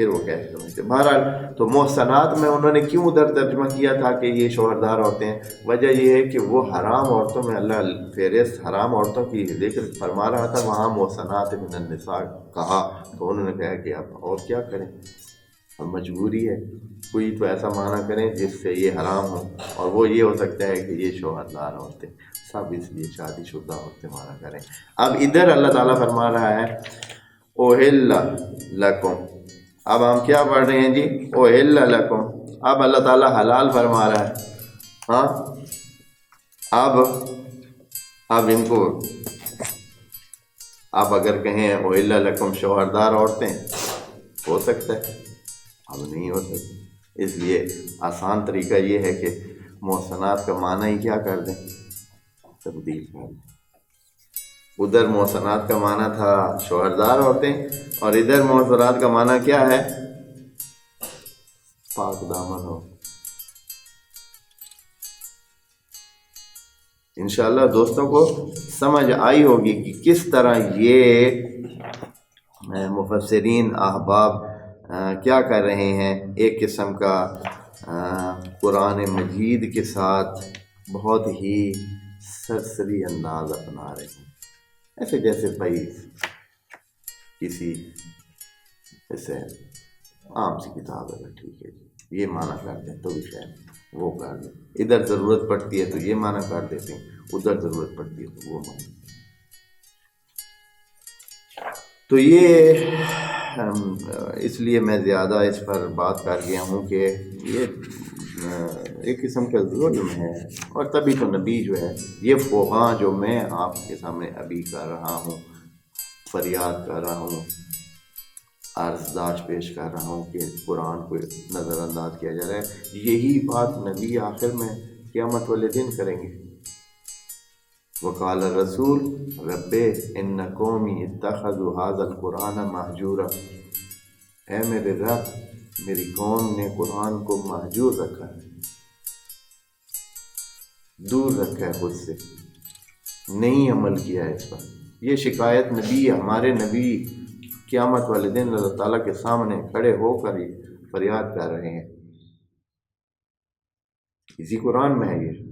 پھر وہ کیسے سمجھتے. بہرحال تو محسنات میں انہوں نے کیوں ادھر ترجمہ کیا تھا کہ یہ شوہردار عورتیں ہیں؟ وجہ یہ ہے کہ وہ حرام عورتوں میں اللہ فہرست حرام عورتوں کی ذکر فرما رہا تھا، وہاں محسنات من النساء کہا تو انہوں نے کہا کہ اب اور کیا کریں، اب مجبوری ہے، کوئی تو ایسا معنی کریں جس سے یہ حرام ہو، اور وہ یہ ہو سکتا ہے کہ یہ شوہردار عورتیں سب اس لیے شادی شدہ عورتیں مانا کریں. اب ادھر اللہ تعالیٰ فرما رہا ہے اوہل لکم. اب ہم کیا پڑھ رہے ہیں جی؟ اوہل لکم. اب اللہ تعالیٰ حلال فرما رہا ہے. ہاں اب ان کو آپ اگر کہیں اوہل لکم شوہردار عورتیں، ہو سکتا ہے، اب نہیں ہو سکتا. اس لیے آسان طریقہ یہ ہے کہ محسنات کا معنی ہی کیا کر دیں، تبدیل کر دیں. ادھر محسنات کا معنی تھا شوہردار عورتیں، اور ادھر محسنات کا معنی کیا ہے؟ پاک دامن ہو. انشاءاللہ دوستوں کو سمجھ آئی ہوگی کہ کس طرح یہ مفسرین احباب کیا کر رہے ہیں. ایک قسم کا قرآن مجید کے ساتھ بہت ہی سرسری انداز اپنا رہے ہیں، ایسے جیسے بھائی کسی ایسے عام سی کتاب ہے، ٹھیک ہے جی یہ معنی کر دیں تو بھی خیر وہ کر دیں، ادھر ضرورت پڑتی ہے تو یہ معنی کر دیتے ہیں، ادھر ضرورت پڑتی ہے تو وہ معنی. تو یہ اس لیے میں زیادہ اس پر بات کر گیا ہوں کہ یہ ایک قسم کا ظلم ہے. اور تبھی تو نبی جو ہے یہ فوہاں جو میں آپ کے سامنے ابھی کر رہا ہوں، فریاد کر رہا ہوں، عرضداشت پیش کر رہا ہوں کہ قرآن کو نظر انداز کیا جا رہا ہے، یہی بات نبی آخر میں قیامت والے دن کریں گے. وقال الرسول رب ان قومی اتخذوا هذا القرآن مہجورا. اے میرے رب، میری قوم نے قرآن کو مہجور رکھا ہے، دور رکھا ہے خود سے، نہیں عمل کیا ہے اس پر. یہ شکایت نبی، ہمارے نبی قیامت والے دن اللہ تعالیٰ کے سامنے کھڑے ہو کر فریاد کر رہے ہیں. اسی قرآن میں ہے یہ.